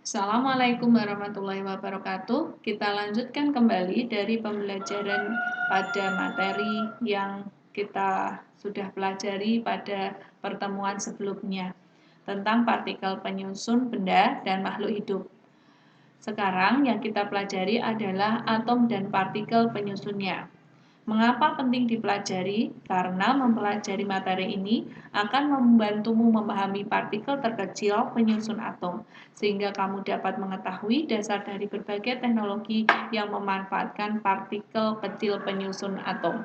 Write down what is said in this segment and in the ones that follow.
Assalamualaikum warahmatullahi wabarakatuh. Kita lanjutkan kembali dari pembelajaran pada materi yang kita sudah pelajari pada pertemuan sebelumnya tentang partikel penyusun benda dan makhluk hidup. Sekarang yang kita pelajari adalah atom dan partikel penyusunnya. Mengapa penting dipelajari? Karena mempelajari materi ini akan membantumu memahami partikel terkecil penyusun atom, sehingga kamu dapat mengetahui dasar dari berbagai teknologi yang memanfaatkan partikel kecil penyusun atom.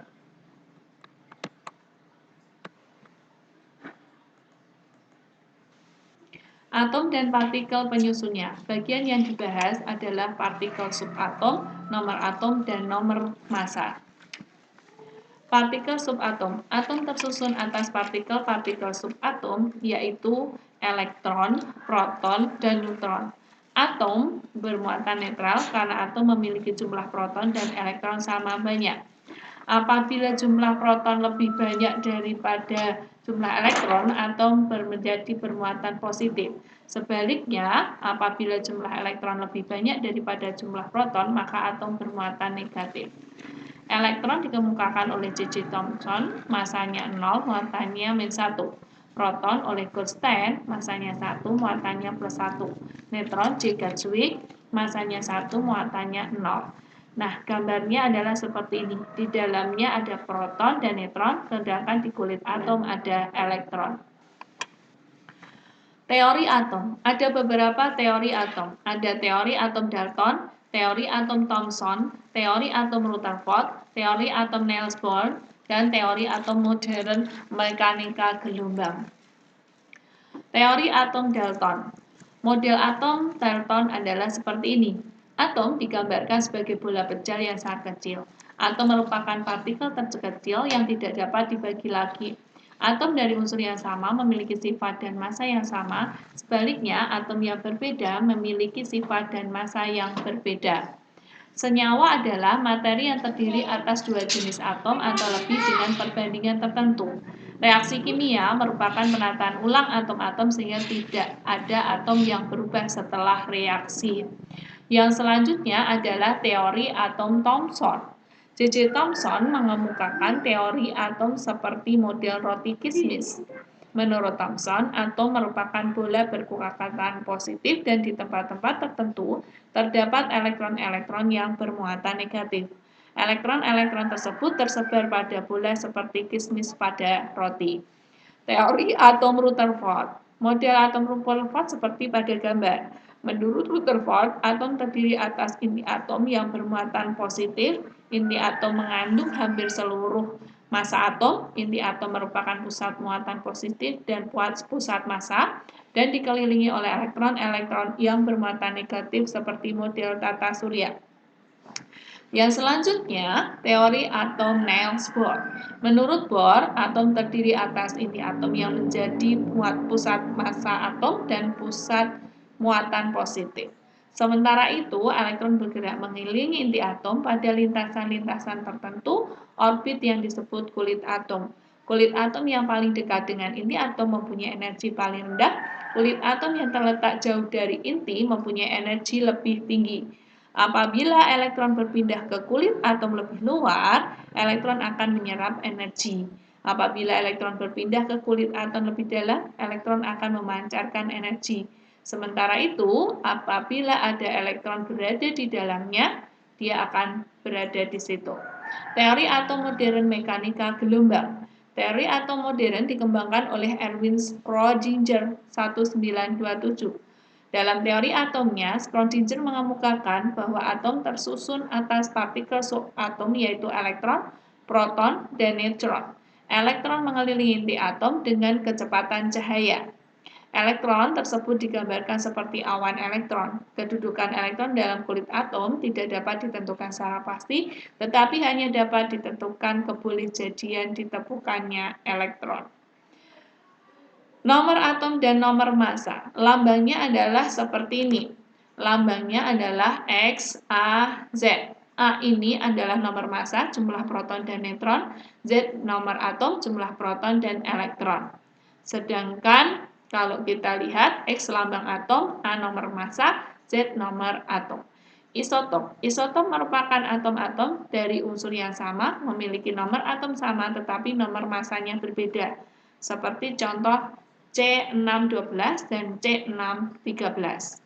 Atom dan partikel penyusunnya. Bagian yang dibahas adalah partikel subatom, nomor atom, dan nomor massa. Partikel subatom. Atom tersusun atas partikel-partikel subatom, yaitu elektron, proton, dan neutron. Atom bermuatan netral karena atom memiliki jumlah proton dan elektron sama banyak. Apabila jumlah proton lebih banyak daripada jumlah elektron, atom menjadi bermuatan positif. Sebaliknya, apabila jumlah elektron lebih banyak daripada jumlah proton, maka atom bermuatan negatif. Elektron dikemukakan oleh J.J. Thomson, masanya 0, muatannya -1. Proton oleh Goldstein, masanya 1, muatannya +1. Neutron J. Gatswyk, masanya 1, muatannya 0. Nah, gambarnya adalah seperti ini. Di dalamnya ada proton dan neutron, sedangkan di kulit atom ada elektron. Teori atom. Ada beberapa teori atom. Ada teori atom Dalton, teori atom Thomson, teori atom Rutherford, teori atom Niels Bohr, dan teori atom modern mekanika gelombang. Teori atom Dalton. Model atom Dalton adalah seperti ini. Atom digambarkan sebagai bola pecah yang sangat kecil. Atom merupakan partikel terkecil yang tidak dapat dibagi lagi. Atom dari unsur yang sama memiliki sifat dan massa yang sama. Sebaliknya, atom yang berbeda memiliki sifat dan massa yang berbeda. Senyawa adalah materi yang terdiri atas dua jenis atom atau lebih dengan perbandingan tertentu. Reaksi kimia merupakan penataan ulang atom-atom sehingga tidak ada atom yang berubah setelah reaksi. Yang selanjutnya adalah teori atom Thomson. J.J. Thomson mengemukakan teori atom seperti model roti kismis. Menurut Thomson, atom merupakan bola berkekuatan positif dan di tempat-tempat tertentu terdapat elektron-elektron yang bermuatan negatif. Elektron-elektron tersebut tersebar pada bola seperti kismis pada roti. Teori atom Rutherford. Model atom Rutherford seperti pada gambar. Menurut Rutherford, atom terdiri atas inti atom yang bermuatan positif. Inti atom mengandung hampir seluruh massa atom. Inti atom merupakan pusat muatan positif dan pusat massa, dan dikelilingi oleh elektron-elektron yang bermuatan negatif seperti model tata surya. Yang selanjutnya, teori atom Niels Bohr. Menurut Bohr, atom terdiri atas inti atom yang menjadi pusat massa atom dan pusat muatan positif. Sementara itu, elektron bergerak mengelilingi inti atom pada lintasan-lintasan tertentu, orbit yang disebut kulit atom. Kulit atom yang paling dekat dengan inti atom mempunyai energi paling rendah. Kulit atom yang terletak jauh dari inti mempunyai energi lebih tinggi. Apabila elektron berpindah ke kulit atom lebih luar, elektron akan menyerap energi. Apabila elektron berpindah ke kulit atom lebih dalam, elektron akan memancarkan energi. Sementara itu, apabila ada elektron berada di dalamnya, dia akan berada di situ. Teori atom modern mekanika gelombang. Teori atom modern dikembangkan oleh Erwin Schrödinger 1927. Dalam teori atomnya, Schrödinger mengemukakan bahwa atom tersusun atas partikel subatom yaitu elektron, proton, dan neutron. Elektron mengelilingi inti atom dengan kecepatan cahaya. Elektron tersebut digambarkan seperti awan elektron. Kedudukan elektron dalam kulit atom tidak dapat ditentukan secara pasti, tetapi hanya dapat ditentukan kebolehjadian ditemukannya elektron. Nomor atom dan nomor massa. Lambangnya adalah seperti ini. Lambangnya adalah X, A, Z. A ini adalah nomor massa, jumlah proton dan neutron. Z nomor atom, jumlah proton dan elektron. Sedangkan kalau kita lihat X lambang atom, A nomor massa, Z nomor atom. Isotop. Isotop merupakan atom-atom dari unsur yang sama, memiliki nomor atom sama tetapi nomor masanya berbeda. Seperti contoh C612 dan C613.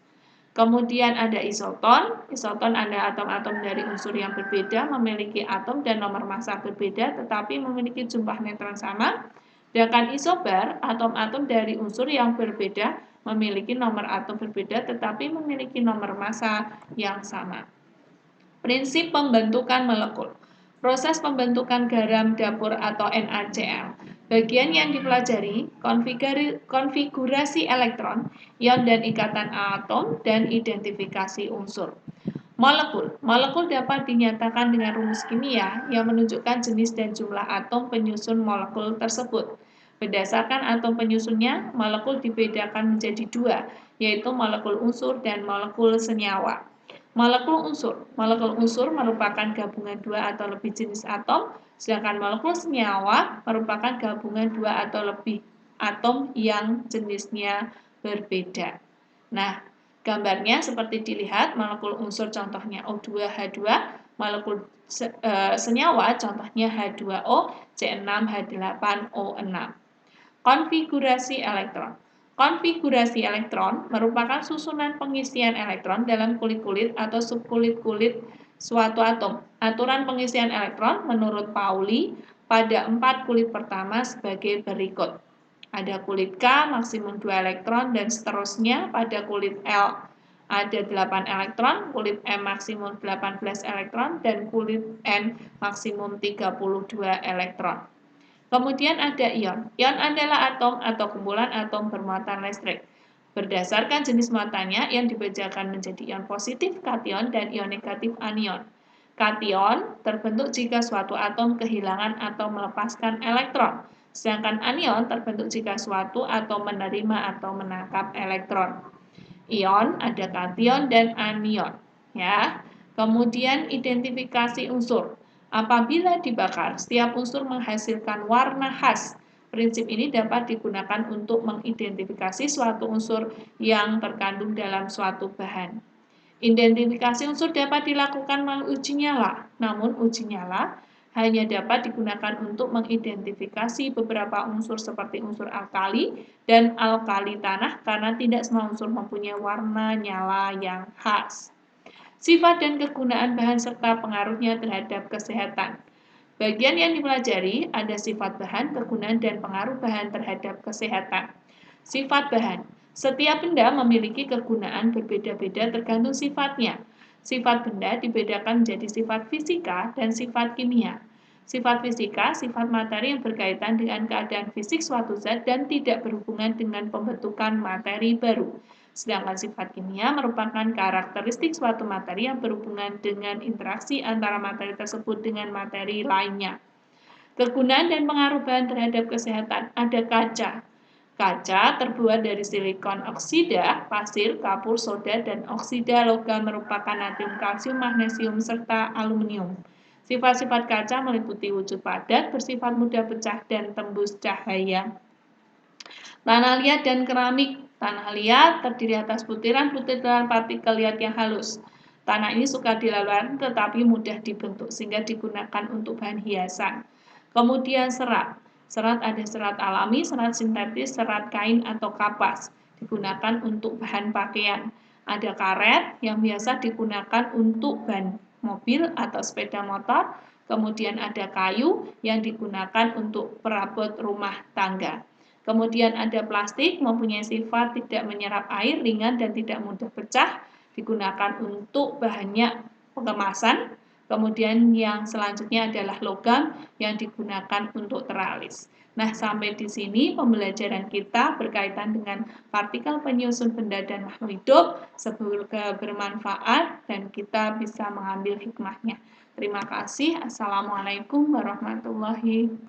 Kemudian ada isoton. Isoton ada atom-atom dari unsur yang berbeda, memiliki atom dan nomor massa berbeda tetapi memiliki jumlah neutron sama. Sedangkan isobar, atom-atom dari unsur yang berbeda, memiliki nomor atom berbeda tetapi memiliki nomor massa yang sama. Prinsip pembentukan molekul. Proses pembentukan garam dapur atau NaCl. Bagian yang dipelajari, konfigurasi elektron, ion dan ikatan atom, dan identifikasi unsur. Molekul. Molekul dapat dinyatakan dengan rumus kimia yang menunjukkan jenis dan jumlah atom penyusun molekul tersebut. Berdasarkan atom penyusunnya, molekul dibedakan menjadi dua, yaitu molekul unsur dan molekul senyawa. Molekul unsur. Molekul unsur merupakan gabungan dua atau lebih jenis atom, sedangkan molekul senyawa merupakan gabungan dua atau lebih atom yang jenisnya berbeda. Nah, gambarnya seperti dilihat, molekul unsur contohnya O2H2, molekul senyawa contohnya H2O, C6H8O6. Konfigurasi elektron. Konfigurasi elektron merupakan susunan pengisian elektron dalam kulit-kulit atau subkulit-kulit suatu atom. Aturan pengisian elektron menurut Pauli pada 4 kulit pertama sebagai berikut. Ada kulit K maksimum 2 elektron dan seterusnya. Pada kulit L ada 8 elektron, kulit M maksimum 18 elektron, dan kulit N maksimum 32 elektron. Kemudian ada ion. Ion adalah atom atau kumpulan atom bermuatan listrik. Berdasarkan jenis muatannya, ion dibedakan menjadi ion positif, kation, dan ion negatif, anion. Kation terbentuk jika suatu atom kehilangan atau melepaskan elektron, sedangkan anion terbentuk jika suatu atom menerima atau menangkap elektron. Ion ada kation dan anion, ya. Kemudian identifikasi unsur. Apabila dibakar, setiap unsur menghasilkan warna khas. Prinsip ini dapat digunakan untuk mengidentifikasi suatu unsur yang terkandung dalam suatu bahan. Identifikasi unsur dapat dilakukan melalui uji nyala, namun uji nyala hanya dapat digunakan untuk mengidentifikasi beberapa unsur seperti unsur alkali dan alkali tanah karena tidak semua unsur mempunyai warna nyala yang khas. Sifat dan kegunaan bahan serta pengaruhnya terhadap kesehatan. Bagian yang dipelajari ada sifat bahan, kegunaan, dan pengaruh bahan terhadap kesehatan. Sifat bahan. Setiap benda memiliki kegunaan berbeda-beda tergantung sifatnya. Sifat benda dibedakan menjadi sifat fisika dan sifat kimia. Sifat fisika, sifat materi yang berkaitan dengan keadaan fisik suatu zat dan tidak berhubungan dengan pembentukan materi baru. Sedangkan sifat kimia merupakan karakteristik suatu materi yang berhubungan dengan interaksi antara materi tersebut dengan materi lainnya. Kegunaan dan pengaruh bahan terhadap kesehatan. Ada kaca. Kaca terbuat dari silikon oksida, pasir, kapur, soda, dan oksida logam merupakan natrium, kalsium, magnesium, serta aluminium. Sifat-sifat kaca meliputi wujud padat, bersifat mudah pecah, dan tembus cahaya. Tanah liat dan keramik. Tanah liat terdiri atas butiran-butiran partikel liat yang halus. Tanah ini suka dilalui tetapi mudah dibentuk sehingga digunakan untuk bahan hiasan. Kemudian serat. Serat ada serat alami, serat sintetis, serat kain atau kapas. Digunakan untuk bahan pakaian. Ada karet yang biasa digunakan untuk ban mobil atau sepeda motor. Kemudian ada kayu yang digunakan untuk perabot rumah tangga. Kemudian ada plastik, mempunyai sifat tidak menyerap air, ringan dan tidak mudah pecah, digunakan untuk bahannya pengemasan. Kemudian yang selanjutnya adalah logam yang digunakan untuk teralis. Nah, sampai di sini pembelajaran kita berkaitan dengan partikel penyusun benda dan makhluk hidup, semoga bermanfaat dan kita bisa mengambil hikmahnya. Terima kasih. Assalamualaikum warahmatullahi wabarakatuh.